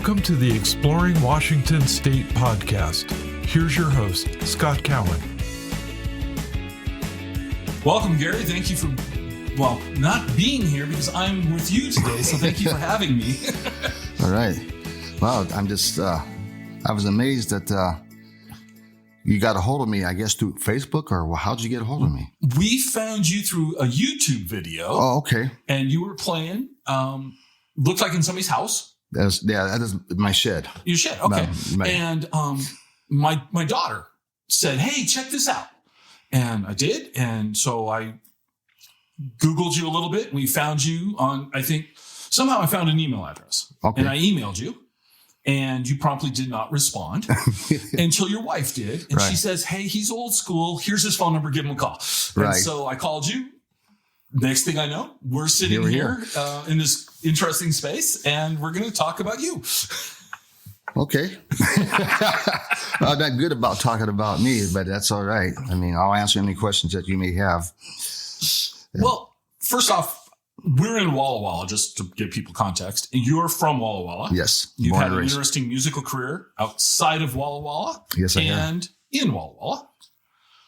Welcome to the Exploring Washington State podcast. Here's your host, Scott Cowan. Welcome, Gary. Thank you for, not being here because I'm with you today, so thank you for having me. All right. Well, I'm just, I was amazed that you got a hold of me, I guess, through Facebook, or how'd you get a hold of me? We found you through a YouTube video. Oh, okay. And you were playing, looked like in somebody's house. That is my shed. Your shed, okay. And my daughter said, hey, check this out. And I did. And so I Googled you a little bit. We found you on, I think, somehow I found an email address. Okay. And I emailed you. And you promptly did not respond until your wife did. And she says, hey, he's old school. Here's his phone number. Give him a call. And so I called you. Next thing I know, we're sitting here in this interesting space, and we're going to talk about you. Okay. I'm not good about talking about me, but that's all right. I mean, I'll answer any questions that you may have. Well, first off, we're in Walla Walla, just to give people context. You're from Walla Walla. Yes. You've had an interesting musical career outside of Walla Walla. Yes, I have. And in Walla Walla.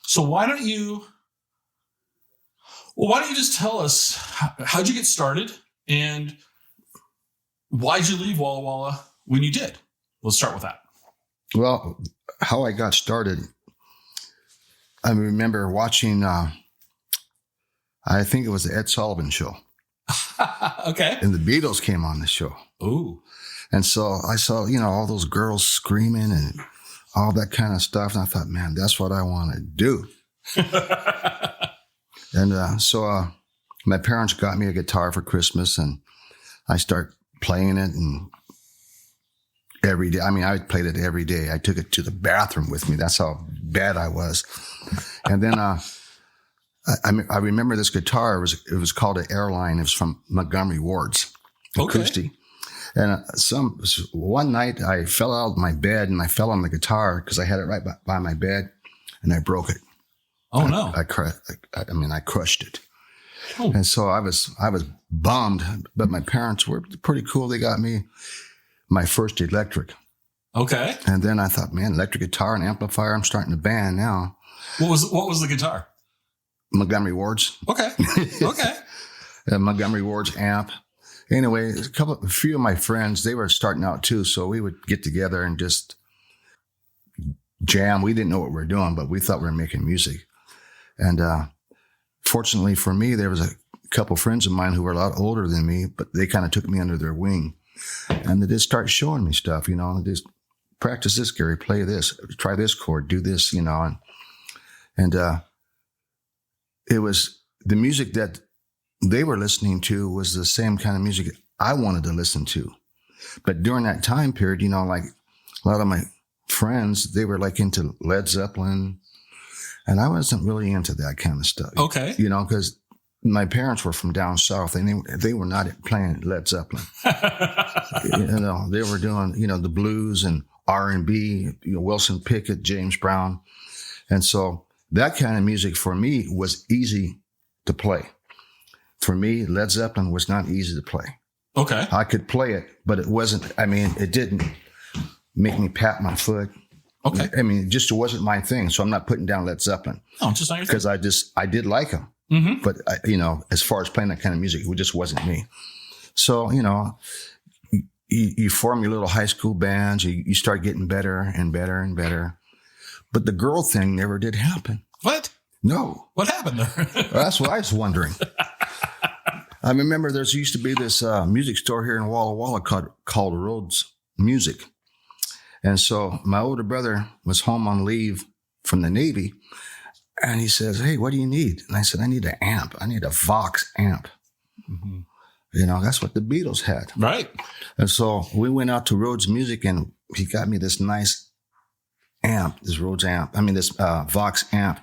So why don't you just tell us, how'd you get started and why'd you leave Walla Walla when you did? Let's start with that. Well, how I got started, I remember watching, I think it was the Ed Sullivan Show. Okay. And the Beatles came on the show. Ooh. And so I saw, all those girls screaming and all that kind of stuff. And I thought, man, that's what I want to do. And so my parents got me a guitar for Christmas, and I started playing it. And every day, I played it every day. I took it to the bathroom with me. That's how bad I was. And then I remember this guitar. It was called an Airline. It was from Montgomery Wards, acoustic. And one night I fell out of my bed and I fell on the guitar because I had it right by my bed, and I broke it. Oh no! I crushed it. Oh. And so I was bummed, but my parents were pretty cool. They got me my first electric. Okay. And then I thought, man, electric guitar and amplifier. I'm starting a band now. What was the guitar? Montgomery Wards. Okay. Okay. Montgomery Wards amp. Anyway, a few of my friends, they were starting out too, so we would get together and just jam. We didn't know what we were doing, but we thought we were making music. And fortunately for me, there was a couple friends of mine who were a lot older than me, but they kind of took me under their wing. And they just start showing me stuff, They just practice this, Gary, play this, try this chord, do this, And it was the music that they were listening to was the same kind of music I wanted to listen to. But during that time period, like a lot of my friends, they were like into Led Zeppelin. And I wasn't really into that kind of stuff. Okay. Because my parents were from down south, and they were not playing Led Zeppelin. They were doing, the blues and R&B, Wilson Pickett, James Brown. And so that kind of music for me was easy to play. For me, Led Zeppelin was not easy to play. Okay. I could play it, but it wasn't, it didn't make me pat my foot. Okay. It just wasn't my thing. So I'm not putting down Led Zeppelin. No, just not your thing. Because I did like them. Mm-hmm. But, as far as playing that kind of music, it just wasn't me. So, you form your little high school bands. You start getting better and better and better. But the girl thing never did happen. What? No. What happened there? That's what I was wondering. I remember there used to be this music store here in Walla Walla called Rhodes Music. And so my older brother was home on leave from the Navy, and he says, hey, what do you need? And I said, I need an amp. I need a Vox amp. Mm-hmm. That's what the Beatles had. Right. And so we went out to Rhodes Music, and he got me this nice amp, this Rhodes amp. This Vox amp.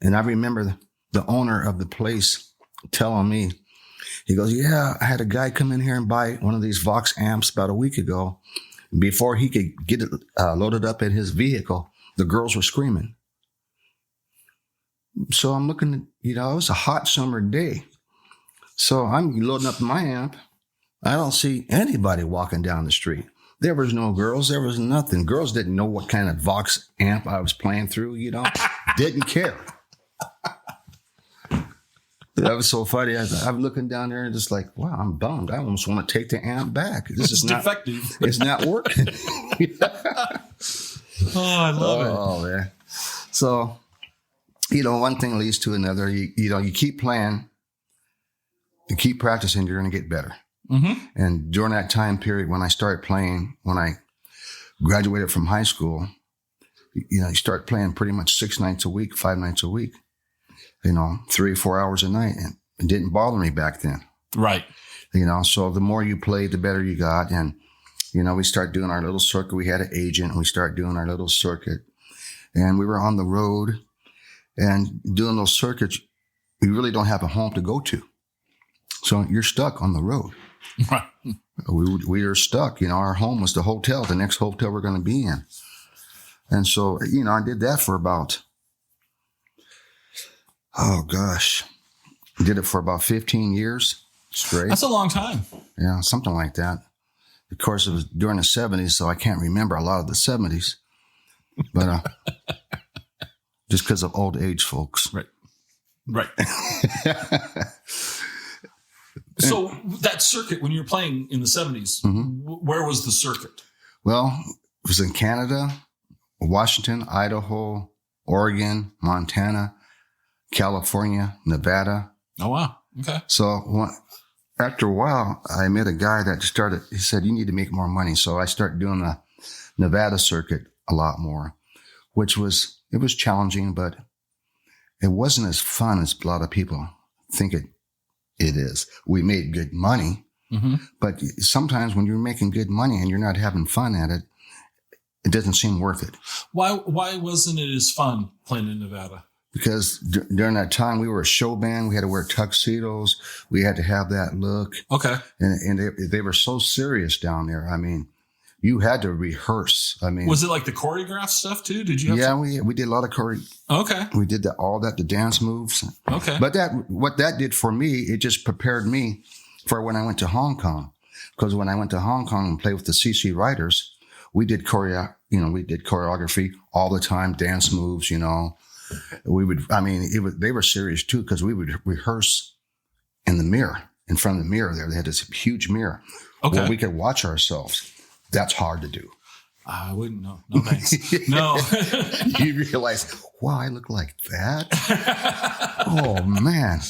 And I remember the owner of the place telling me, he goes, yeah, I had a guy come in here and buy one of these Vox amps about a week ago. Before he could get it loaded up in his vehicle, the girls were screaming. So I'm looking, it was a hot summer day. So I'm loading up my amp. I don't see anybody walking down the street. There was no girls. There was nothing. Girls didn't know what kind of Vox amp I was playing through, didn't care. That was so funny. I'm looking down there and just like, wow, I'm bummed. I almost want to take the amp back. This is not defective. It's not working. Oh, I love it. Oh, man. So, one thing leads to another. You keep playing, you keep practicing, you're going to get better. Mm-hmm. And during that time period, when I started playing, when I graduated from high school, you start playing pretty much 6 nights a week, 5 nights a week, 3 or 4 hours a night. And it didn't bother me back then. Right. So the more you played, the better you got. And, we started doing our little circuit. We had an agent and we started doing our little circuit. And we were on the road and doing those circuits. You really don't have a home to go to. So you're stuck on the road. Right. We were stuck. Our home was the hotel, the next hotel we're going to be in. And so, I did that for about, did it for about 15 years straight. That's a long time. Yeah, something like that. Of course, it was during the 70s, so I can't remember a lot of the 70s. But just because of old age folks. Right. So that circuit, when you were playing in the 70s, where was the circuit? Well, it was in Canada, Washington, Idaho, Oregon, Montana, California, Nevada. Oh, wow. Okay. So after a while, I met a guy that he said, you need to make more money. So I started doing the Nevada circuit a lot more, it was challenging, but it wasn't as fun as a lot of people think it is. We made good money, but sometimes when you're making good money and you're not having fun at it, it doesn't seem worth it. Why wasn't it as fun playing in Nevada? Because during that time, we were a show band. We had to wear tuxedos. We had to have that look. Okay. And they were so serious down there. I mean, you had to rehearse. I mean, was it like the choreographed stuff too? Did you? We did a lot of choreo. Okay. We did the dance moves. Okay. But what that did for me, it just prepared me for when I went to Hong Kong. Because when I went to Hong Kong and played with the CC Ryders, we did choreography all the time, dance moves, they were serious too, because we would rehearse in the mirror, in front of the mirror there. They had this huge mirror where we could watch ourselves. That's hard to do. I wouldn't know. No, thanks. No. You realize, wow, I look like that? Oh, man.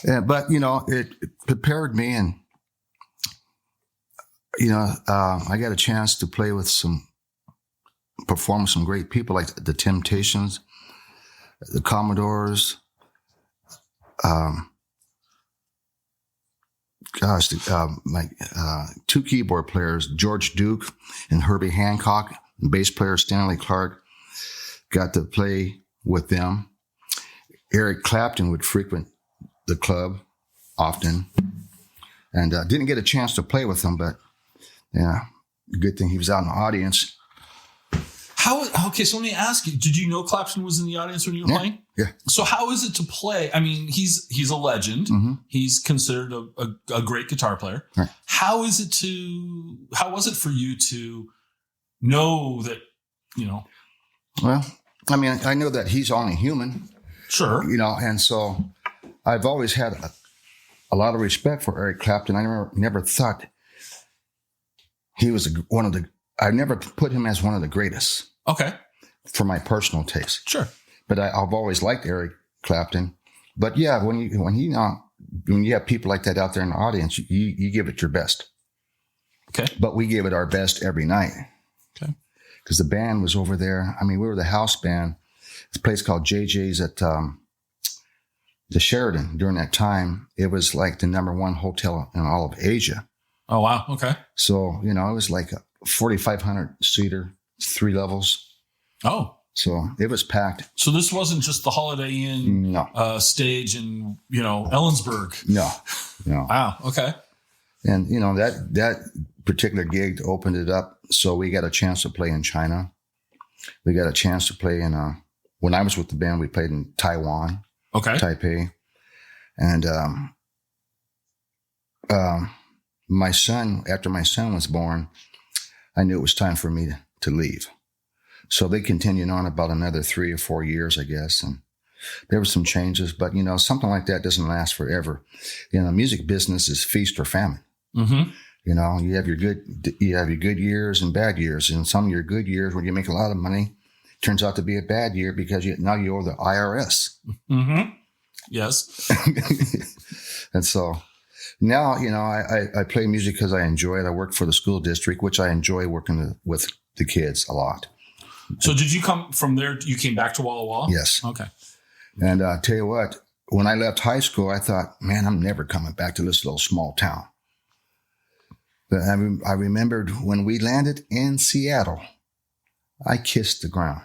Yeah, but, it prepared me, and, I got a chance to play with perform with some great people like the Temptations, the Commodores, my 2 keyboard players, George Duke and Herbie Hancock, and bass player Stanley Clark. Got to play with them. Eric Clapton would frequent the club often, and didn't get a chance to play with him, but yeah, good thing he was out in the audience. Okay, so let me ask you, did you know Clapton was in the audience when you were playing? Yeah. So how is it to play? I mean, he's a legend. Mm-hmm. He's considered a great guitar player. Right. How was it for you to know that, Well, I mean, I know that he's only human. Sure. And so I've always had a lot of respect for Eric Clapton. I never thought he was I never put him as one of the greatest. Okay. For my personal taste. Sure. But I've always liked Eric Clapton. But yeah, when you have people like that out there in the audience, you give it your best. Okay. But we gave it our best every night. Okay. Because the band was over there. I mean, we were the house band. It's a place called JJ's at the Sheraton. During that time, it was like the #1 hotel in all of Asia. Oh, wow. Okay. So, it was like a 4,500 seater, 3 levels. Oh. So it was packed. So this wasn't just the Holiday Inn stage in, Ellensburg. No. Wow. Okay. And, that particular gig opened it up. So we got a chance to play in China. We got a chance to play in, when I was with the band, we played in Taiwan. Okay. Taipei. And, my son, after my son was born, I knew it was time for me to leave. So they continued on about another 3 or 4 years, I guess. And there were some changes, but something like that doesn't last forever. Music business is feast or famine. Mm-hmm. You have your good years and bad years. And some of your good years when you make a lot of money turns out to be a bad year because now you owe the IRS. Mm-hmm. Yes. And so now, I play music because I enjoy it. I work for the school district, which I enjoy working with the kids a lot. So did you come from there? You came back to Walla Walla? Yes. Okay. And I tell you what, when I left high school, I thought, man, I'm never coming back to this little small town. But I remembered when we landed in Seattle, I kissed the ground.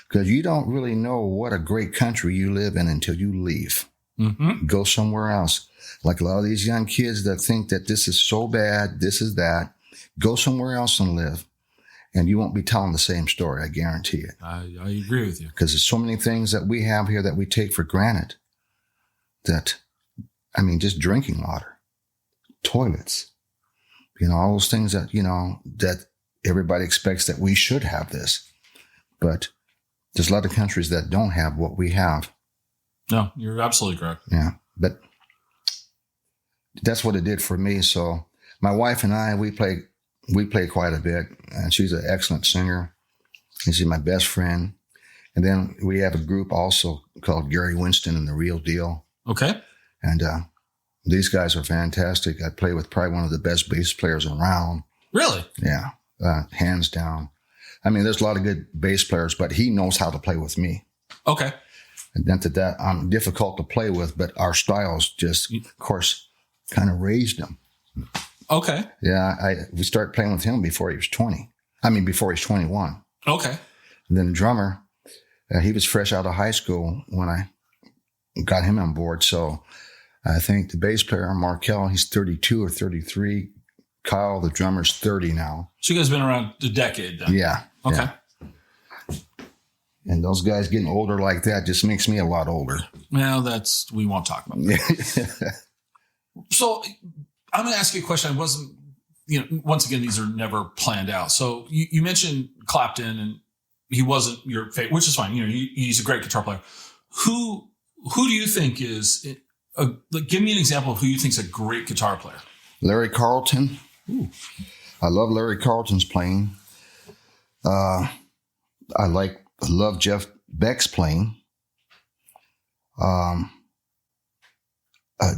Because you don't really know what a great country you live in until you leave. Mm-hmm. Go somewhere else. Like a lot of these young kids that think that this is so bad, this is that. Go somewhere else and live. And you won't be telling the same story, I guarantee it. I agree with you. Because there's so many things that we have here that we take for granted. Just drinking water, toilets, all those things that, that everybody expects that we should have this. But there's a lot of countries that don't have what we have. No, you're absolutely correct. Yeah, but that's what it did for me. So my wife and I, we play quite a bit, and she's an excellent singer, and she's my best friend. And then we have a group also called Gary Winston and the Real Deal. Okay. And these guys are fantastic. I play with probably one of the best bass players around. Really? Yeah, hands down. There's a lot of good bass players, but he knows how to play with me. Okay. And then to that, I'm difficult to play with, but our styles just, of course, kind of raised him. Okay. Yeah, we started playing with him before he was 20. Before he was 21. Okay. And then the drummer, he was fresh out of high school when I got him on board. So I think the bass player, Markel, he's 32 or 33. Kyle, the drummer's 30 now. So you guys have been around a decade then? Yeah. Okay. Yeah. And those guys getting older like that just makes me a lot older. Well, we won't talk about that. So I'm going to ask you a question. I wasn't, once again, these are never planned out. So you mentioned Clapton, and he wasn't your favorite, which is fine. He's a great guitar player. Who do you think is, give me an example of who you think is a great guitar player? Larry Carlton. Ooh. I love Larry Carlton's playing. I love Jeff Beck's playing.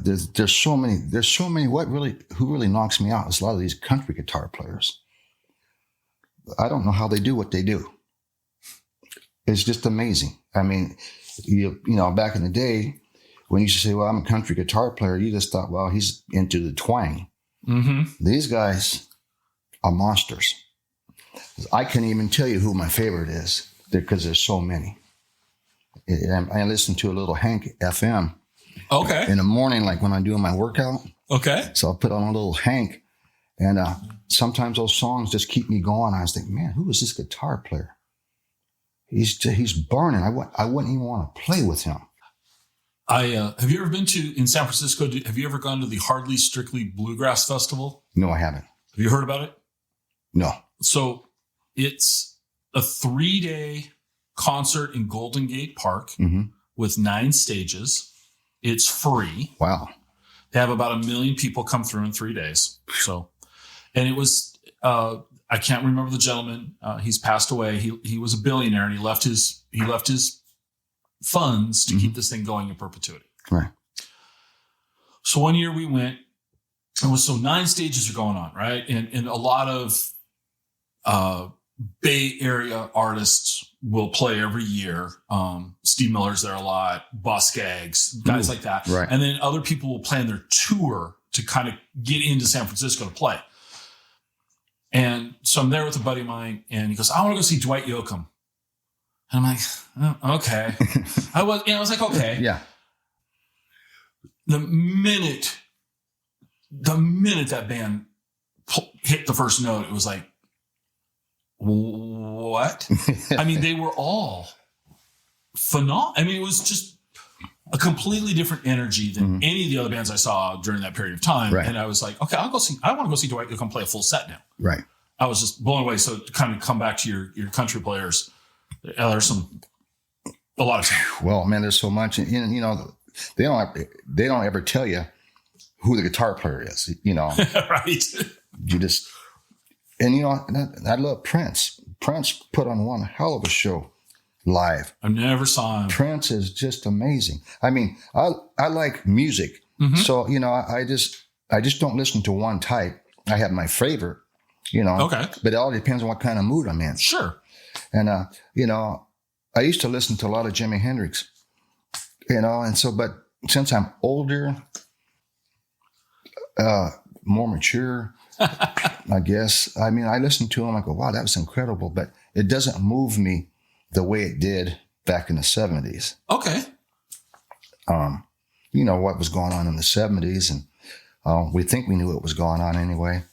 There's so many. Who really knocks me out is a lot of these country guitar players. I don't know how they do what they do. It's just amazing. Back in the day, when you used to say, well, I'm a country guitar player, you just thought, well, he's into the twang. Mm-hmm. These guys are monsters. I can't even tell you who my favorite is because there's so many. I listen to a little Hank FM. Okay. In the morning, like when I'm doing my workout. Okay. So I'll put on a little Hank, and sometimes those songs just keep me going. I was thinking, man, who is this guitar player? He's burning. I wouldn't even want to play with him. Have you ever been in San Francisco? Have you ever gone to the Hardly Strictly Bluegrass Festival? No, I haven't. Have you heard about it? No. So it's a 3-day concert in Golden Gate Park with 9 stages. It's free. Wow. They have about 1 million people come through in 3 days. So, and it was, I can't remember the gentleman. He's passed away. He was a billionaire, and he left his funds to keep this thing going in perpetuity. Right. So one year we went, and 9 stages are going on, right? And a lot of Bay Area artists will play every year. Steve Miller's there a lot, Boss Skaggs, guys like that. Right. And then other people will plan their tour to kind of get into San Francisco to play. And so I'm there with a buddy of mine, and he goes, I want to go see Dwight Yoakam. And I'm like, oh, okay. I was like, okay. Yeah. The minute that band hit the first note, it was like, what? They were all phenomenal. It was just a completely different energy than any of the other bands I saw during that period of time. Right. And I was like, okay, I want to go see Dwight Yoakam play a full set now. Right. I was just blown away. So to kind of come back to your country players, there's a lot of time. Well, man, there's so much, and you know, they don't ever tell you who the guitar player is. You know, Right. You just, and you know, I love Prince. Prince put on one hell of a show live. I never saw him. Prince is just amazing. I mean, I like music, so you know, I just don't listen to one type. I have my favorite, you know. Okay. But it all depends on what kind of mood I'm in. Sure. And you know, I used to listen to a lot of Jimi Hendrix, you know, and so, but since I'm older, more mature, I guess. I mean, I listen to him. I go, wow, that was incredible. But it doesn't move me the way it did back in the 70s. Okay. You know what was going on in the 70s, and we think we knew what was going on anyway.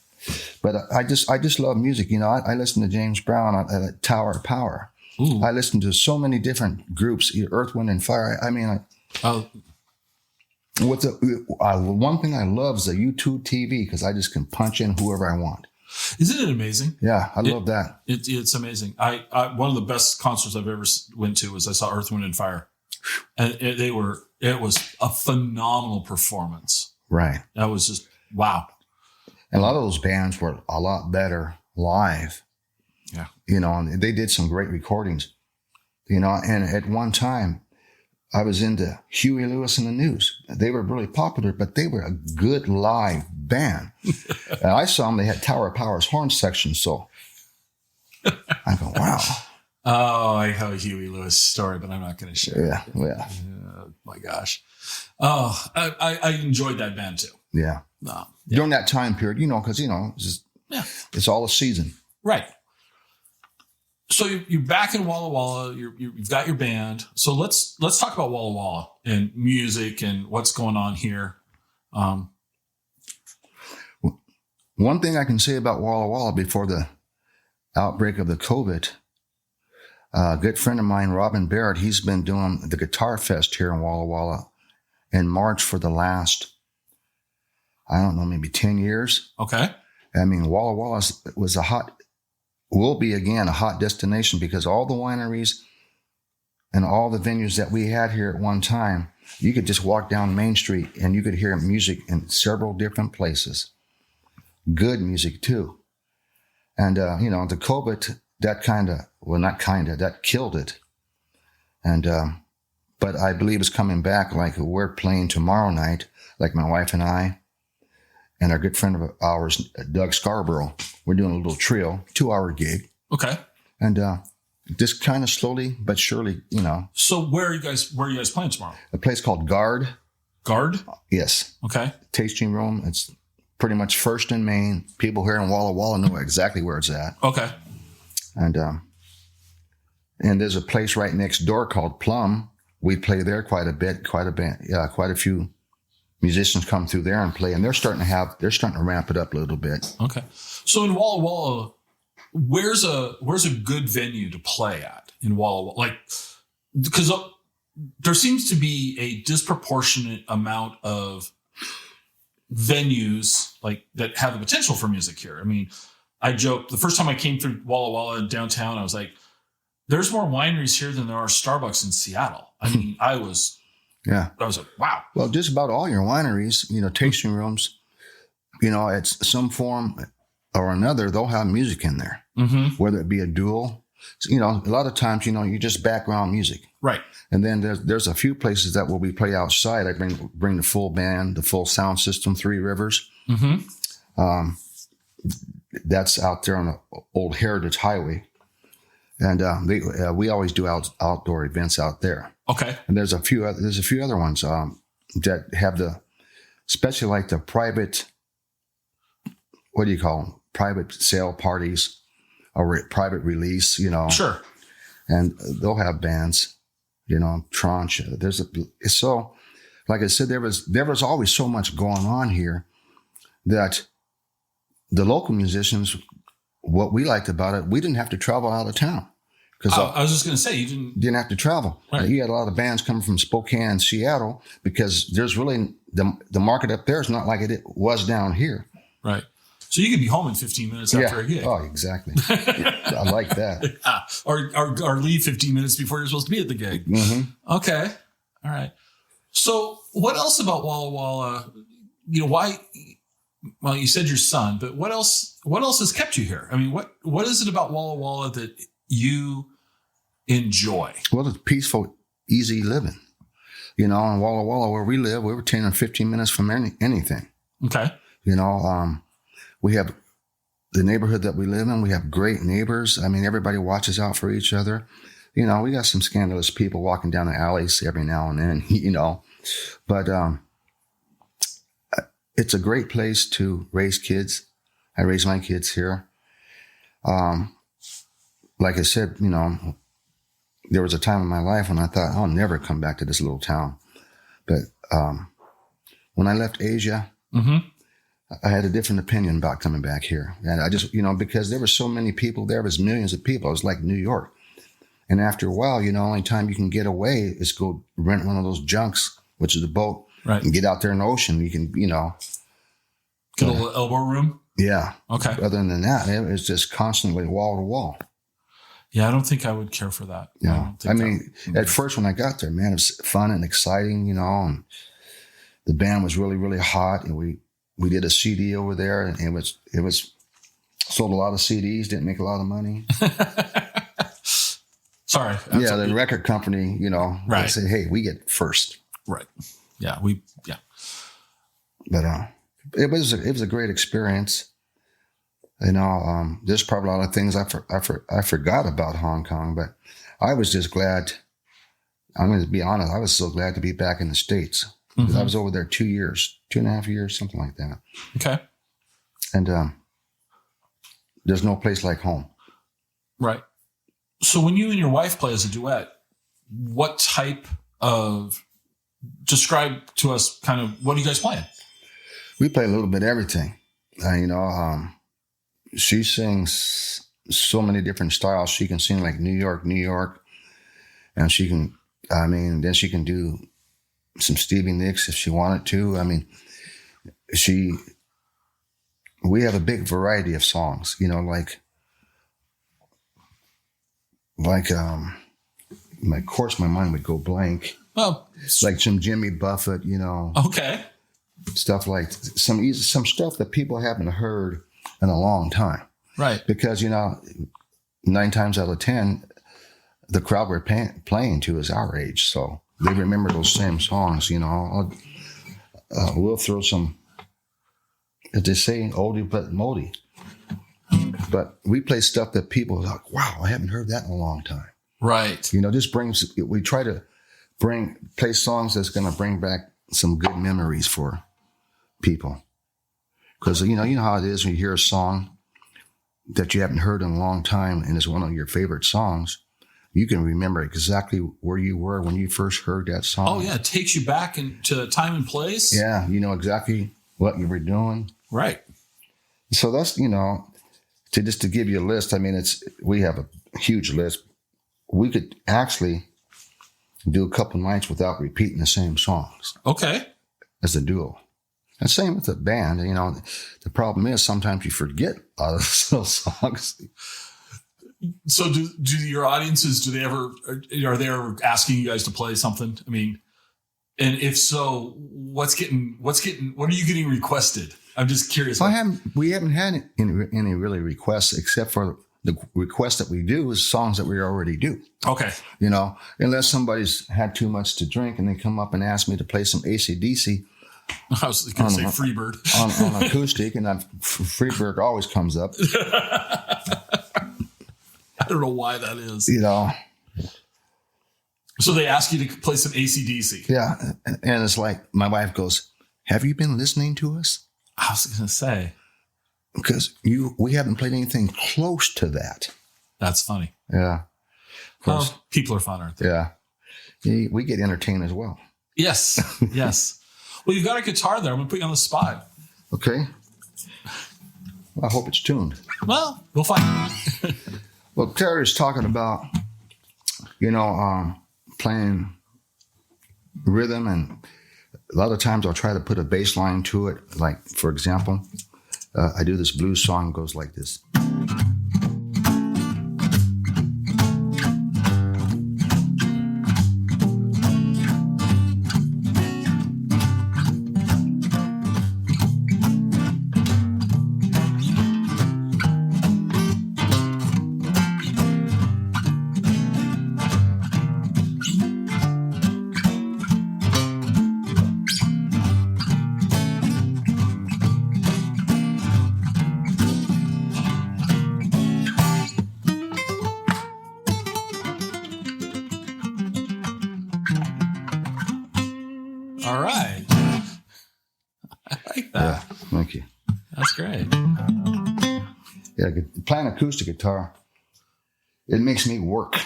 But I just love music. You know, I listen to James Brown at Tower of Power. Ooh. I listen to so many different groups, Earth, Wind, and Fire. I mean, one thing I love is the YouTube TV, because I just can punch in whoever I want. Isn't it amazing? Yeah, I love that. It's amazing. I one of the best concerts I've ever went to was I saw Earth, Wind, and Fire, and it was a phenomenal performance. Right. That was just wow. And a lot of those bands were a lot better live. Yeah. You know, and they did some great recordings. You know, and at one time, I was into Huey Lewis and the News. They were really popular, but they were a good live band. And I saw them, they had Tower of Power's horn section. So I go, wow. Oh, I have a Huey Lewis story, but I'm not going to share it. Yeah. Oh, my gosh. Oh, I enjoyed that band too. Yeah. During that time period, you know, because, you know, it's all a season. Right. So you're back in Walla Walla. You've got your band. So let's talk about Walla Walla and music and what's going on here. One thing I can say about Walla Walla before the outbreak of the COVID, a good friend of mine, Robin Barrett, he's been doing the Guitar Fest here in Walla Walla in March for the last, I don't know, maybe 10 years. Okay. I mean, Walla Walla will be again a hot destination, because all the wineries and all the venues that we had here at one time, you could just walk down Main Street and you could hear music in several different places. Good music too. And, you know, the COVID, that killed it. And, but I believe it's coming back. Like, we're playing tomorrow night, like my wife and I, and our good friend of ours, Doug Scarborough. We're doing a little trio, 2-hour gig. Okay. And just kind of slowly but surely, you know. So where are you guys playing tomorrow? A place called Guard. Guard? Yes. Okay. Tasting room. It's pretty much First and Main. People here in Walla Walla know exactly where it's at. Okay. And there's a place right next door called Plum. We play there quite a bit, quite a few musicians come through there and play, and they're starting to ramp it up a little bit. Okay. So in Walla Walla, where's a good venue to play at in Walla Walla? Like, because there seems to be a disproportionate amount of venues like that have the potential for music here. I mean, I joke, the first time I came through Walla Walla in downtown, I was like, there's more wineries here than there are Starbucks in Seattle. I mean, I was like, wow. Well, just about all your wineries, you know, tasting rooms, you know, it's some form or another, they'll have music in there, whether it be a duel. You know, a lot of times, you know, you just background music. Right. And then there's a few places that will be play outside. I bring the full band, the full sound system, Three Rivers. That's out there on the old Heritage Highway. And we always do outdoor events out there. Okay. And there's a few other ones that have especially like the private, what do you call them? Private sale parties or private release, you know. Sure. And they'll have bands, you know, tranche. So, like I said, there was always so much going on here that the local musicians, what we liked about it, we didn't have to travel out of town. Because I was just going to say, you didn't have to travel. Right. You had a lot of bands coming from Spokane and Seattle, because there's really the market up there is not like it was down here. Right. So you could be home in 15 minutes after a gig. Oh, exactly. I like that. Yeah. Or leave 15 minutes before you're supposed to be at the gig. Mm-hmm. Okay. All right. So what else about Walla Walla? Why? Well, you said your son, but what else has kept you here? I mean, what is it about Walla Walla that you enjoy? Well, it's peaceful, easy living. In Walla Walla, where we live, we were 10 or 15 minutes from anything. Okay. We have the neighborhood that we live in. We have great neighbors. I mean, everybody watches out for each other. We got some scandalous people walking down the alleys every now and then, but it's a great place to raise kids. I raise my kids here. Like I said, there was a time in my life when I thought, I'll never come back to this little town. But when I left Asia, I had a different opinion about coming back here. And I just, because there were so many people, there was millions of people. It was like New York. And after a while, only time you can get away is go rent one of those junks, which is a boat, right, and get out there in the ocean. You can, get a little elbow room. Yeah. Okay. Other than that, it was just constantly wall to wall. Yeah, I don't think I would care for that. Yeah. At first when I got there, man, it was fun and exciting, and the band was really, really hot, and we did a CD over there, and it was sold a lot of CDs, didn't make a lot of money. Sorry. Yeah, the record company, right, they say, hey, we get first. Right. Yeah, But it was a great experience. There's probably a lot of things I forgot about Hong Kong, but I was just glad. I'm going to be honest. I was so glad to be back in the States. Mm-hmm. I was over there 2.5 years, something like that. Okay. And there's no place like home. Right. So when you and your wife play as a duet, what type of, describe to us kind of, what are you guys playing? We play a little bit of everything. She sings so many different styles. She can sing like New York, and she can, then she can do some Stevie Nicks if she wanted to. We have a big variety of songs, of course my mind would go blank. Oh, like some Jimmy Buffett, Okay. Stuff like some stuff that people haven't heard in a long time. Right. Because, 9 times out of 10, the crowd we're playing to is our age. So they remember those same songs, we'll throw some, as they say, oldie but moldie. But we play stuff that people are like, wow, I haven't heard that in a long time. Right. We try to play songs that's going to bring back some good memories for people. Because, you know how it is when you hear a song that you haven't heard in a long time and it's one of your favorite songs, you can remember exactly where you were when you first heard that song. Oh, yeah. It takes you back into time and place. Yeah. You know exactly what you were doing. Right. So that's, to give you a list, we have a huge list. We could actually do a couple nights without repeating the same songs. Okay. As a duo. And same with the band. The problem is sometimes you forget a lot of those songs. So do your audiences, are they ever asking you guys to play something? And if so, what are you getting requested? I'm just curious. We haven't had any really requests, except for the requests that we do is songs that we already do. Okay. Unless somebody's had too much to drink and they come up and ask me to play some AC/DC. I was going to say Freebird. on acoustic, and Freebird always comes up. I don't know why that is. So they ask you to play some AC/DC. Yeah. And it's like, my wife goes, have you been listening to us? I was going to say. Because we haven't played anything close to that. That's funny. Yeah. Well, people are fun, aren't they? Yeah. We get entertained as well. Yes. Yes. Well, you've got a guitar there. I'm going to put you on the spot. Okay. I hope it's tuned. Well, we'll find. Well, Terry's talking about, playing rhythm, and a lot of times I'll try to put a bass line to it. Like, for example, I do this blues song, goes like this. All right. I like that. Yeah, thank you. That's great. Yeah, playing acoustic guitar, it makes me work.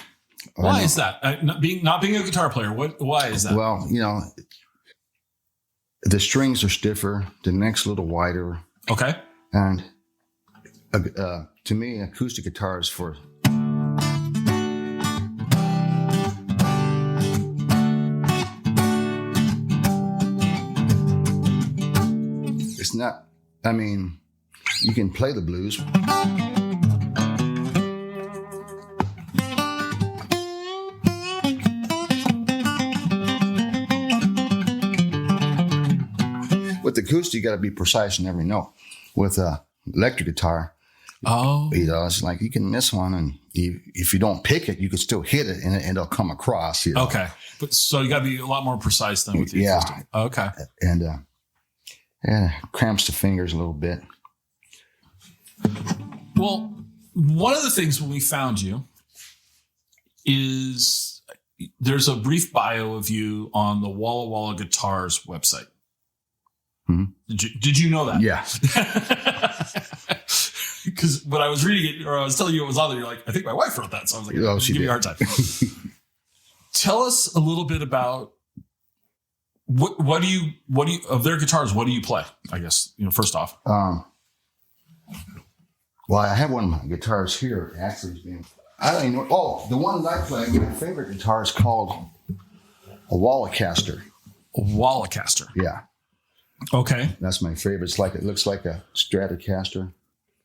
Why is that? Not being a guitar player, why is that? Well, the strings are stiffer, the neck's a little wider. Okay. And to me, acoustic guitar is for... It's not, you can play the blues. With acoustic, you got to be precise in every note. With electric guitar, it's like you can miss one, and if you don't pick it, you can still hit it, and it'll come across. Okay, but so you got to be a lot more precise than with the acoustic. Okay, and cramps the fingers a little bit. Well, one of the things when we found you is there's a brief bio of you on the Walla Walla Guitars website. Mm-hmm. Did you know that? Yeah. Because when I was reading it, or I was telling you it was on there, you're like, I think my wife wrote that. So I was like, she give me a hard time. Tell us a little bit about what do you of their guitars, what do you play? I guess, first off. Well, I have one of my guitars here. Actually, I don't even know. Oh, the one that I play, my favorite guitar is called a Wallacaster. A Wallacaster. Yeah. Okay. That's my favorite. It looks like a Stratocaster,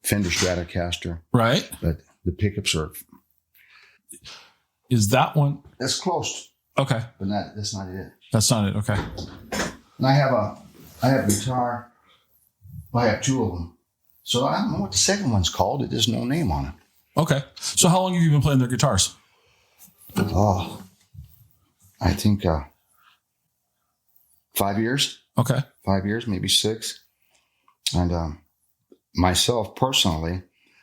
Fender Stratocaster. Right. But the pickups are... Is that one? That's close. Okay. But that's not it. That's not it. Okay. And I have a guitar. I have two of them. So I don't know what the second one's called. There's no name on it. Okay. So how long have you been playing their guitars? Oh, I think 5 years. Okay. 5 years, maybe 6. And myself personally,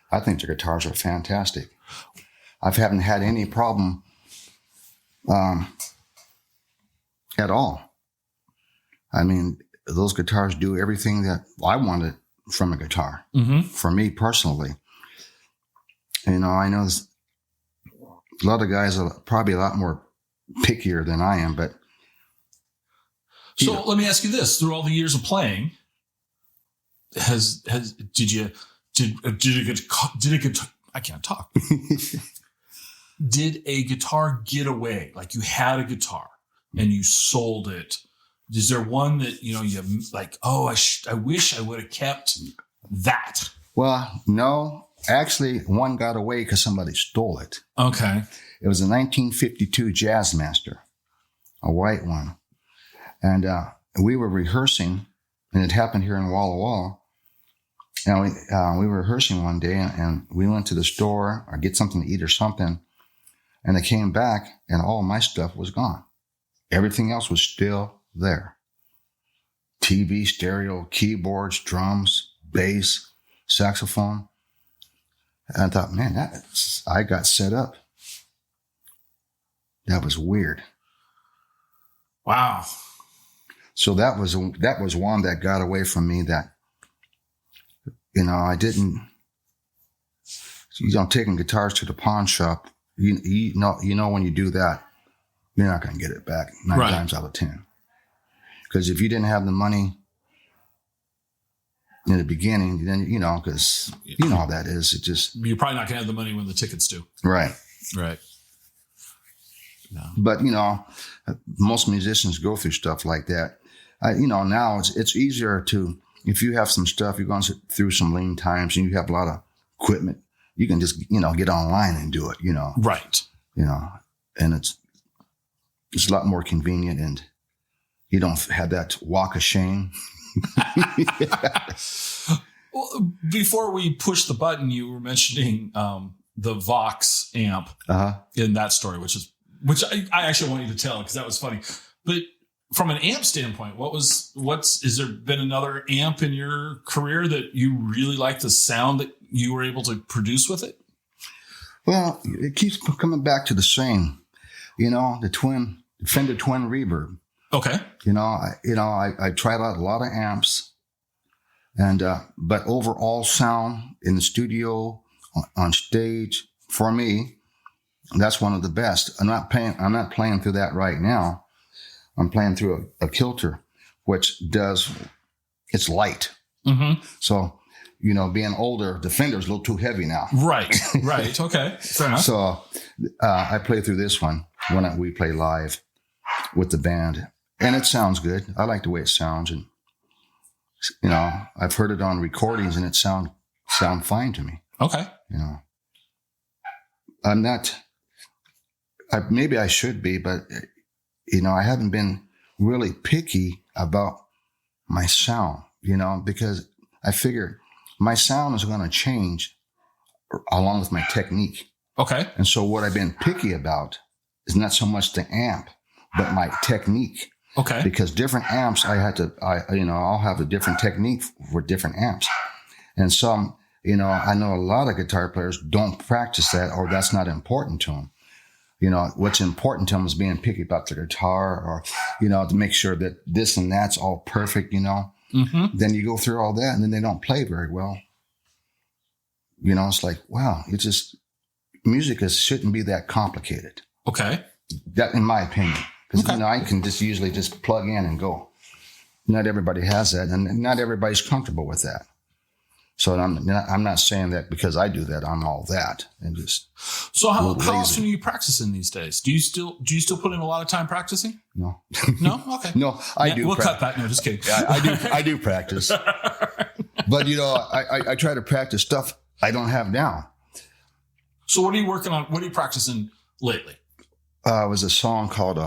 I think the guitars are fantastic. I haven't had any problem at all. Those guitars do everything that I wanted from a guitar, for me personally. I know there's a lot of guys are probably a lot more pickier than I am, but... So let me ask you this: through all the years of playing, I can't talk. Did a guitar get away? Like you had a guitar and you sold it. Is there one that, you like, I wish I would have kept that? Well, no. Actually, one got away because somebody stole it. Okay. It was a 1952 Jazzmaster, a white one. And we were rehearsing, and it happened here in Walla Walla. And we were rehearsing one day, and we went to the store or get something to eat or something. And I came back, and all my stuff was gone. Everything else was still there. TV, stereo, keyboards, drums, bass, saxophone. And I thought, man, I got set up. That was weird. Wow. So that was one that got away from me that, I didn't, taking guitars to the pawn shop, you know when you do that, you're not going to get it back 9 times out of 10. Because if you didn't have the money in the beginning, then, because you know how that is. It just... You're probably not going to have the money when the tickets do. Right. Right. No. But, most musicians go through stuff like that. Now it's easier to if you have some stuff, you're going through some lean times and you have a lot of equipment, you can just, get online and do it, Right. And it's a lot more convenient and you don't have that walk of shame. Well, before we push the button, you were mentioning the Vox Amp in that story, which I actually want you to tell because that was funny. But from an amp standpoint, is there been another amp in your career that you really like the sound that you were able to produce with it? Well, it keeps coming back to the same, the Fender Twin Reverb. Okay. I tried out a lot of amps, and but overall sound in the studio, on stage, for me, that's one of the best. I'm not playing through that right now. I'm playing through a Kilter, which it's light. Mm-hmm. So, being older, the Fender's a little too heavy now. Right. Okay. Fair enough. So I play through this one when we play live with the band. And it sounds good. I like the way it sounds. And, I've heard it on recordings and it sound fine to me. Okay. I'm not, maybe I should be, but, I haven't been really picky about my sound, because I figure my sound is going to change along with my technique. Okay. And so what I've been picky about is not so much the amp, but my technique. Okay. Because different amps, I'll have a different technique for different amps. And some, I know a lot of guitar players don't practice that, or that's not important to them. What's important to them is being picky about the guitar, or, to make sure that this and that's all perfect, Mm-hmm. Then you go through all that and then they don't play very well. It's like, wow, music shouldn't be that complicated. Okay. That, in my opinion. Because, Okay. I can just usually just plug in and go. Not everybody has that, and not everybody's comfortable with that. So I'm not saying that because I do that, I'm all that. And just so how often are you practicing these days? Do you still put in a lot of time practicing? No. No? Okay. No, I do. We'll cut that. No, just kidding. I do practice. But, I try to practice stuff I don't have down. So what are you working on? What are you practicing lately? It was a song called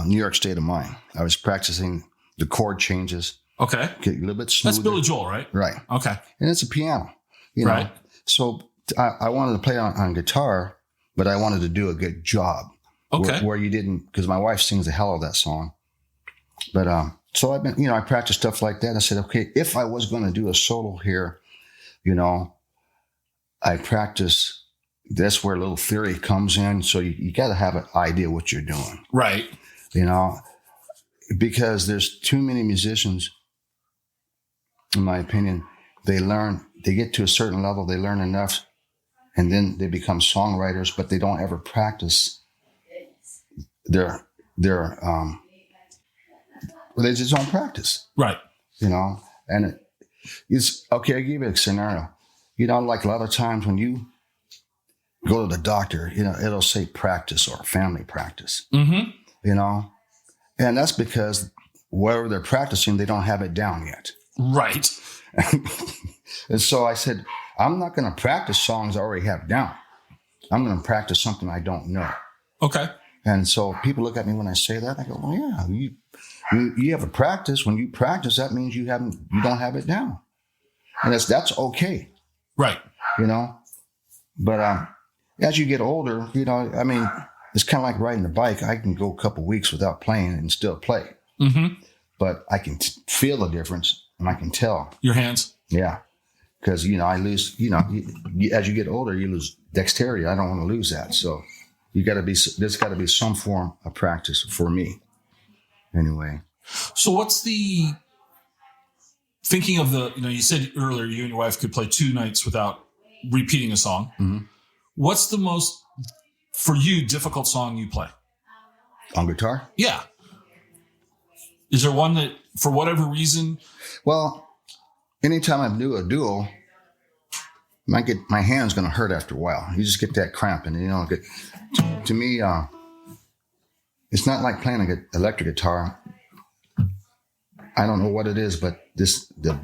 New York State of Mind. I was practicing the chord changes. Okay. Get a little bit smoother. That's Billy Joel, right? Right. Okay. And it's a piano, Right. So I wanted to play on guitar, but I wanted to do a good job. Okay. Where you didn't, because my wife sings the hell of that song. But so I've been, I practiced stuff like that. I said, okay, if I was going to do a solo here, I practice. That's where a little theory comes in. So you got to have an idea what you're doing. Right. Because there's too many musicians, in my opinion, they get to a certain level, they learn enough, and then they become songwriters, but they don't ever practice they just don't practice. Right. And it's okay. I'll give you a scenario. Like a lot of times when you go to the doctor, it'll say practice or family practice, Mm-hmm. And that's because wherever they're practicing, they don't have it down yet. Right. And so I said, I'm not going to practice songs I already have down. I'm going to practice something I don't know. Okay. And so people look at me when I say that. I go, well, yeah, you have a practice. When you practice, that means you don't have it down. And that's okay. Right. But as you get older, it's kind of like riding a bike. I can go a couple weeks without playing and still play. Mm-hmm. But I can feel the difference and I can tell. Your hands. Yeah. Because, I lose, as you get older, you lose dexterity. I don't want to lose that. So there's got to be some form of practice for me. Anyway. So what's the thinking of you said earlier you and your wife could play 2 nights without repeating a song. Mm-hmm. What's the most, for you, difficult song you play? On guitar? Yeah. Is there one that, for whatever reason? Well, anytime I do a duo, my hand's going to hurt after a while. You just get that cramp, and to me, it's not like playing an electric guitar. I don't know what it is, but the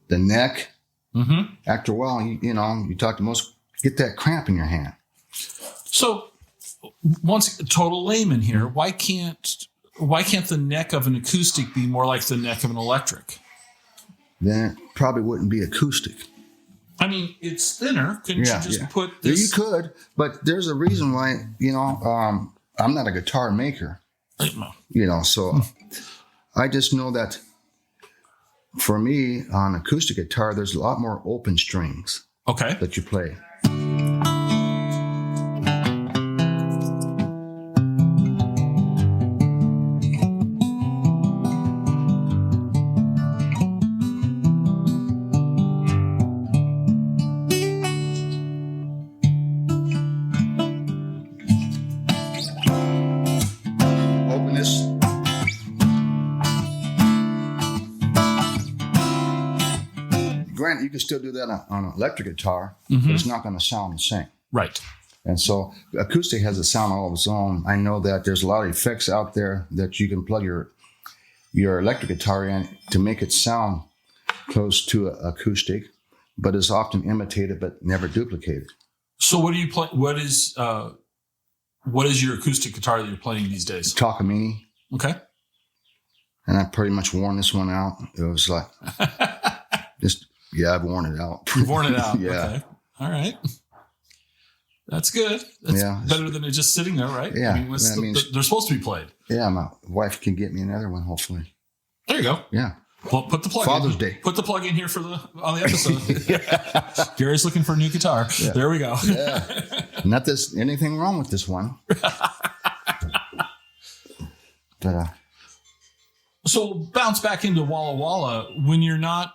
neck. Mm-hmm. After a while, you talk to most, get that cramp in your hand. So, once total layman here, why can't the neck of an acoustic be more like the neck of an electric? Then it probably wouldn't be acoustic. I mean, it's thinner. Couldn't you just put this? You could, but there's a reason why. I'm not a guitar maker. So I just know that for me on acoustic guitar, there's a lot more open strings. Okay. That you play. You can still do that on an electric guitar, but it's not going to sound the same. Right. And so acoustic has a sound all of its own. I know that there's a lot of effects out there that you can plug your electric guitar in to make it sound close to acoustic, but is often imitated but never duplicated. So what do you play? What is your acoustic guitar that you're playing these days? Takamine. Okay. And I've pretty much worn this one out. It was like just... Yeah, I've worn it out. You've worn it out. Yeah. Okay. All right. That's good. That's better than it just sitting there, right? Yeah. They're supposed to be played. Yeah, my wife can get me another one, hopefully. There you go. Yeah. Well, put the plug Father's in. Day. Put the plug in here on the episode. Gary's looking for a new guitar. Yeah. There we go. Yeah. Not anything wrong with this one. But so bounce back into Walla Walla when you're not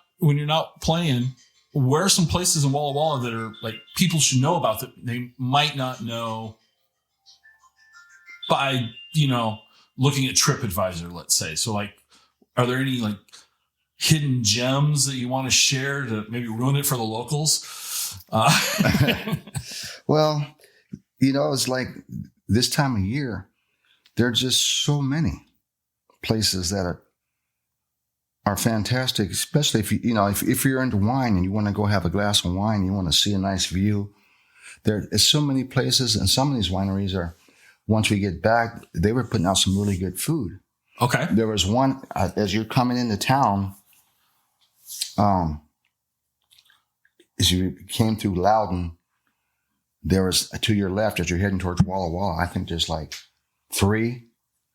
playing. Where are some places in Walla Walla that are like people should know about that they might not know by looking at TripAdvisor, let's say? So like, are there any like hidden gems that you want to share to maybe ruin it for the locals? Well, it's like this time of year, there are just so many places that are fantastic, especially if you're into wine and you want to go have a glass of wine, you want to see a nice view. There is so many places, and some of these wineries are. Once we get back, they were putting out some really good food. Okay. There was one as you're coming into town. As you came through Loudon, there was to your left as you're heading towards Walla Walla. I think there's like 3.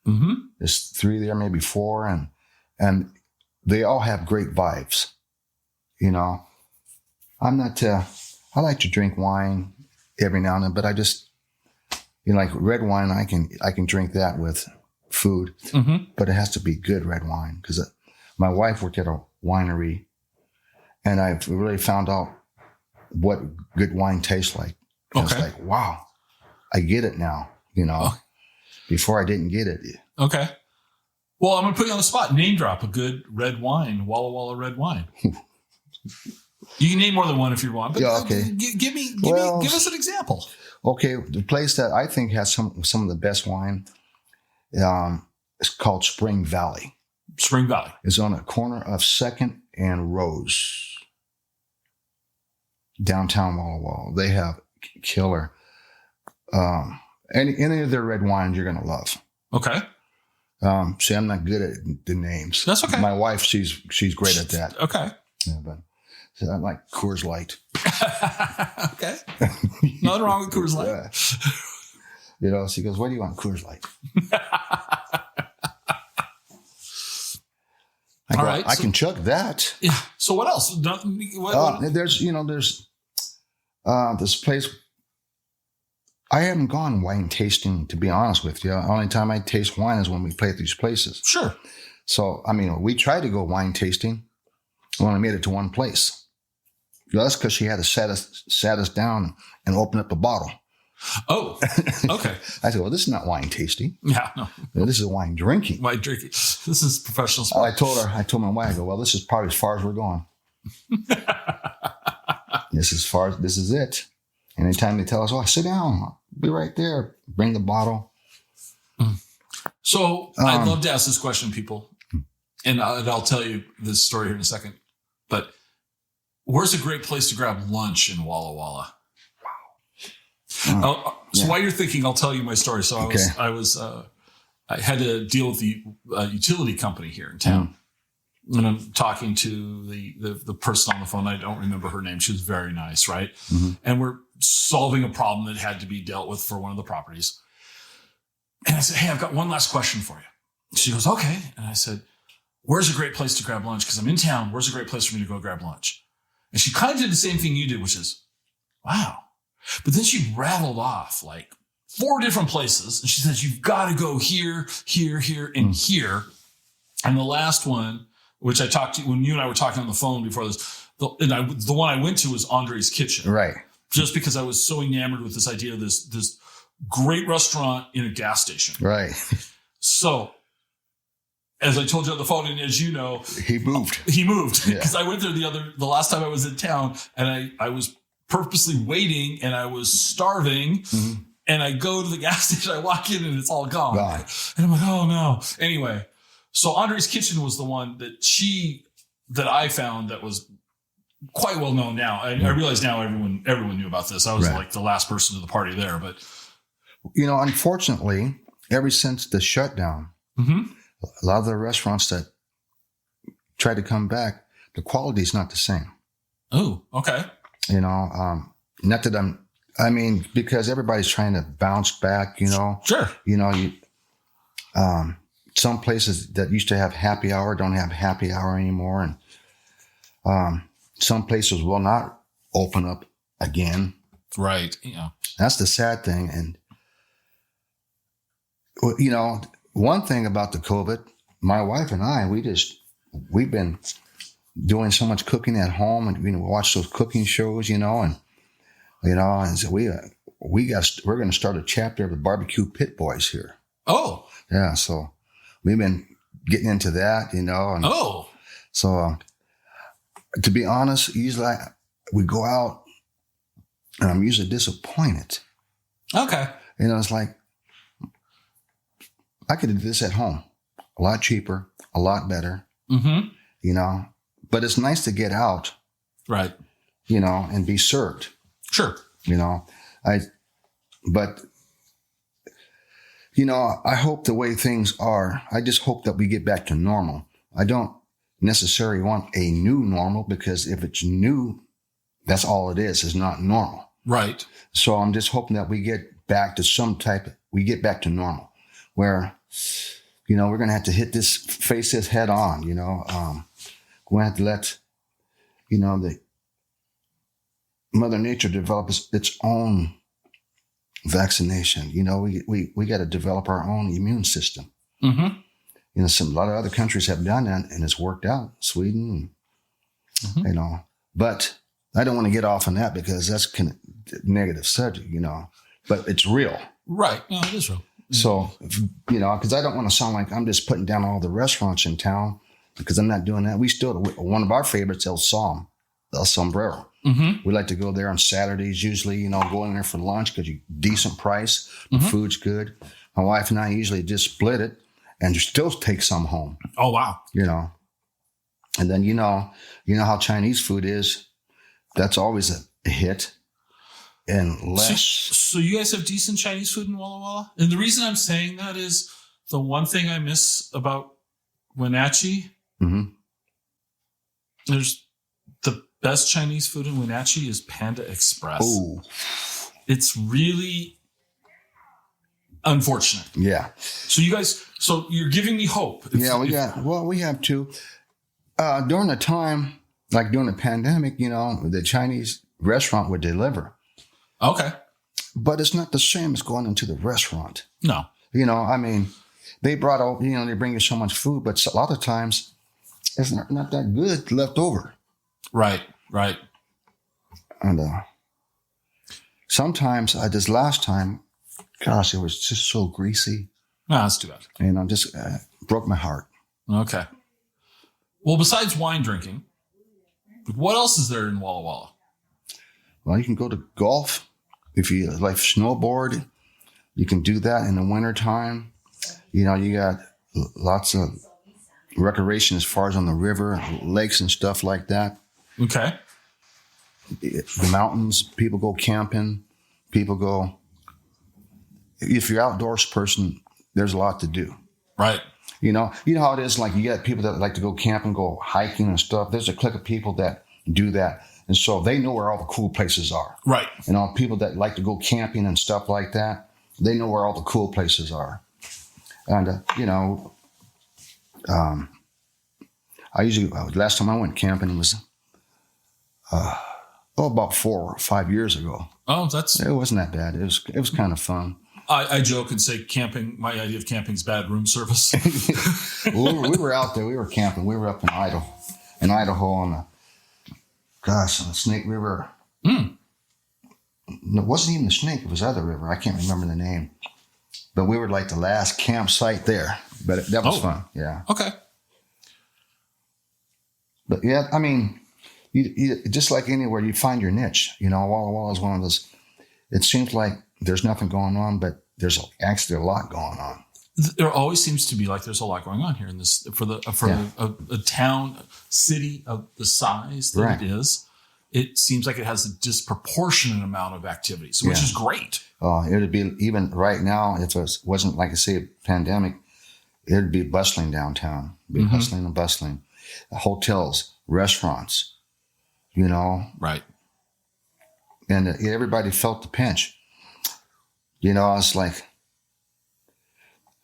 Mm-hmm. There's 3 there, maybe 4, and they all have great vibes. I'm not. I like to drink wine every now and then, but I just, like red wine. I can drink that with food, but it has to be good red wine because my wife worked at a winery, and I've really found out what good wine tastes like. Okay. It's like, wow, I get it now. Before I didn't get it. Okay. Well, I'm going to put you on the spot. Name drop a good red wine, Walla Walla red wine. You can name more than one if you want, but okay. Give us an example. Okay, the place that I think has some of the best wine is called Spring Valley. Spring Valley. It's on a corner of 2nd and Rose, downtown Walla Walla. They have killer. Any of their red wines you're going to love. Okay. See, I'm not good at the names. That's okay. My wife, she's great at that. Okay. Yeah, but so I like Coors Light. Okay. Nothing wrong with Coors Light. Yeah. She goes, "What do you want, Coors Light?" All right. I can chug that. Yeah. So what else? There's this place. I haven't gone wine tasting, to be honest with you. The only time I taste wine is when we play at these places. Sure. So, we tried to go wine tasting. We only made it to one place. That's because she had to sat us down and open up a bottle. Oh, okay. I said, well, this is not wine tasting. Yeah, no. This is wine drinking. Wine drinking. This is professional sport. I told my wife, I go, well, this is probably as far as we're going. This is it. Anytime they tell us, sit down, I'll be right there. Bring the bottle. So I'd love to ask this question, people. and I'll tell you this story here in a second, but where's a great place to grab lunch in Walla Walla? Wow. So while you're thinking, I'll tell you my story. So I had to deal with the utility company here in town. And I'm talking to the person on the phone. I don't remember her name. She was very nice, right? Mm-hmm. And we're solving a problem that had to be dealt with for one of the properties. And I said, hey, I've got one last question for you. She goes, okay. And I said, where's a great place to grab lunch? Because I'm in town. Where's a great place for me to go grab lunch? And she kind of did the same thing you did, which is, wow. But then she rattled off like 4 different places. And she says, you've got to go here, here, here, and here. And the last one, which I talked to when you and I were talking on the phone before this, the one I went to was Andre's Kitchen. Right. Just because I was so enamored with this idea of this great restaurant in a gas station. Right. So, as I told you on the phone, and as you know, he moved because I went there the last time I was in town, and I was purposely waiting, and I was starving, and I go to the gas station, I walk in, and it's all gone. And I'm like, oh no. Anyway, so Andre's Kitchen was the one that I found that was quite well known now. I realize now everyone knew about this. I was like the last person to the party there, but unfortunately, ever since the shutdown, a lot of the restaurants that try to come back, the quality is not the same. Oh, okay. Not that because everybody's trying to bounce back, Sure. Some places that used to have happy hour don't have happy hour anymore. And some places will not open up again. Right. Yeah. That's the sad thing. And, one thing about the COVID, my wife and I, we've been doing so much cooking at home, and we watch those cooking shows, and so we're going to start a chapter of the Barbecue Pit Boys here. Oh, yeah. So we've been getting into that, and so to be honest, usually we go out, and I'm usually disappointed. Okay, it's like, I could do this at home, a lot cheaper, a lot better, but it's nice to get out, right? And be served. Sure. I hope the way things are, I just hope that we get back to normal. I don't necessarily want a new normal, because if it's new, that's all it is not normal. Right. So I'm just hoping that we get back to we get back to normal, where, we're going to have to face this head on, we're going to have to let, the Mother Nature develop its own vaccination. We got to develop our own immune system. Mm-hmm. A lot of other countries have done that, and it's worked out. Sweden, but I don't want to get off on that, because that's kind of negative subject, but it's real. Right. No, it is real. So, because I don't want to sound like I'm just putting down all the restaurants in town, because I'm not doing that. We still, one of our favorites, El Sombrero. Mm-hmm. We like to go there on Saturdays, usually, go in there for lunch, because you decent price, the food's good. My wife and I usually just split it and still take some home. Oh, wow. And then, you know how Chinese food is. That's always a hit. And less. So you guys have decent Chinese food in Walla Walla? And the reason I'm saying that is the one thing I miss about Wenatchee, there's the best Chinese food in Wenatchee is Panda Express. Oh. It's really unfortunate. Yeah. So you're giving me hope. We have to. During the time, like during the pandemic, the Chinese restaurant would deliver. Okay. But it's not the same as going into the restaurant. No. They brought out, they bring you so much food, but a lot of times it's not that good left over. Right. And sometimes, this last time, gosh, it was just so greasy. No, that's too bad. Just broke my heart. Okay. Well, besides wine drinking, what else is there in Walla Walla? Well, you can go to golf. If you like snowboard, you can do that in the wintertime. You got lots of recreation as far as on the river, lakes and stuff like that. Okay. The mountains, people go camping. People go. If you're an outdoors person, there's a lot to do. Right. You know how it is. Like you get people that like to go camping, go hiking and stuff. There's a clique of people that do that, and so they know where all the cool places are. Right. You know, people that like to go camping and stuff like that, they know where all the cool places are. And I usually last time I went camping was about 4 or 5 years ago. Oh, it wasn't that bad. It was kind of fun. I joke and say camping. My idea of camping is bad room service. we were out there. We were camping. We were up in Idaho on the Snake River. Mm. No, it wasn't even the Snake. It was other river. I can't remember the name. But we were like the last campsite there. But that was fun. Yeah. Okay. But yeah, I mean, you just like anywhere, you find your niche. You know, Walla Walla is one of those. It seems like there's nothing going on, but there's actually a lot going on. There always seems to be like there's a lot going on here in this for a town, city of the size that it is. It seems like it has a disproportionate amount of activities, which is great. It would be even right now if it wasn't like I say a pandemic, it'd be bustling downtown, hustling and bustling, hotels, restaurants, you know, right. And everybody felt the pinch. You know, I was like,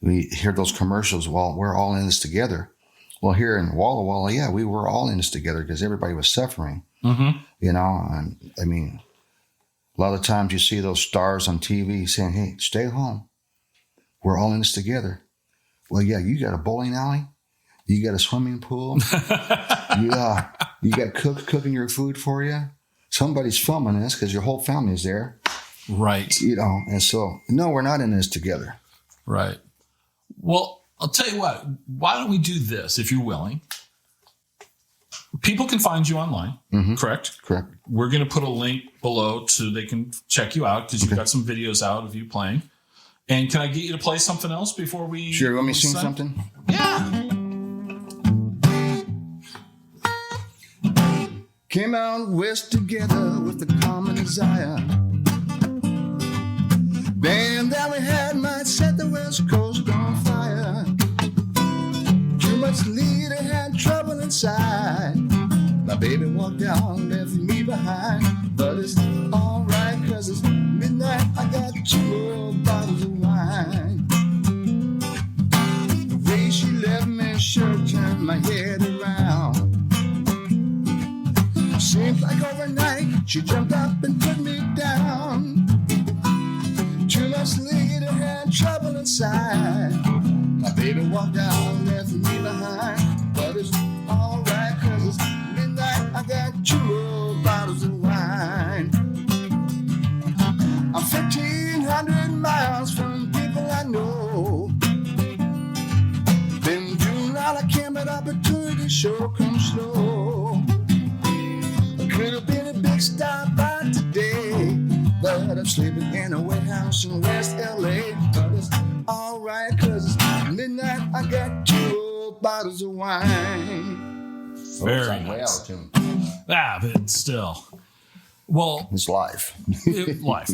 we hear those commercials. Well, we're all in this together. Well, here in Walla Walla, we were all in this together because everybody was suffering. Mm-hmm. You know, and I mean, a lot of times you see those stars on TV saying, "Hey, stay home. We're all in this together." Well, yeah, you got a bowling alley, you got a swimming pool, you got cooks cooking your food for you. Somebody's filming this because your whole family's there. Right. You know, and so, no, we're not in this together. Right. Well, I'll tell you what, why don't we do this if you're willing? People can find you online, correct? Correct. We're going to put a link below so they can check you out because you've got some videos out of you playing. And can I get you to play something else before we... Sure, you want me to sing something? Yeah. Came out west together with the common desire. Band that we had might set the West Coast on fire. Too much leader had trouble inside. My baby walked out, left me behind. But it's alright, cause it's midnight. I got 2 bottles of wine. The way she left me sure turned my head around. Seems like overnight she jumped up and put me down. 2 months later had trouble inside. My baby walked out, left me behind. But it's alright, cause it's midnight. I got 2 bottles of wine. I'm 1,500 miles from people I know. Been doing all I can, but opportunity sure comes slow. Could have been a big star by today, but I'm sleeping in a warehouse in West LA. But it's alright, cause it's midnight. I got 2 bottles of wine. Very nice. But still. Well, it's live. Live.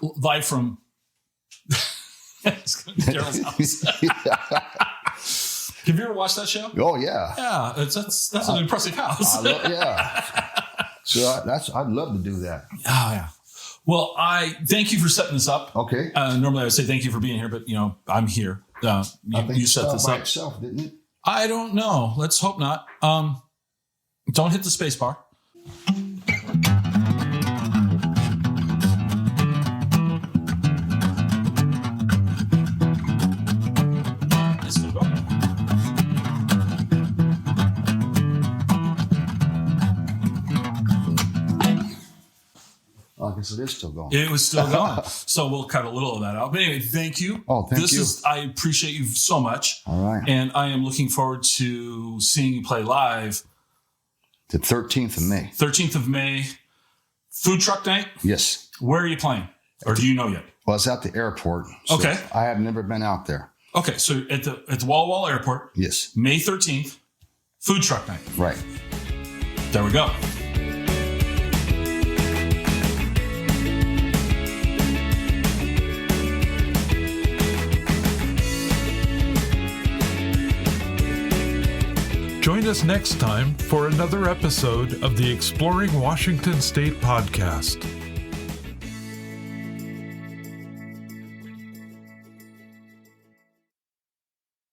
Live from Daryl's house. Have you ever watched that show? Oh yeah. Yeah, that's an impressive house. So I'd love to do that. Oh yeah. Well, I thank you for setting this up. Okay. Normally I would say thank you for being here, but I'm here. You set this up. Itself, didn't it? I don't know. Let's hope not. Don't hit the space bar. I guess it is still going. It was still going. So we'll cut a little of that out. But anyway, thank you. Oh, thank you. I appreciate you so much. All right. And I am looking forward to seeing you play live. The 13th of May. 13th of May. Food truck night? Yes. Where are you playing? Or do you know yet? Well, it's at the airport. So okay. I have never been out there. Okay, so at the Walla Walla Airport, Yes. May 13th, food truck night. Right. There we go. Join us next time for another episode of the Exploring Washington State podcast.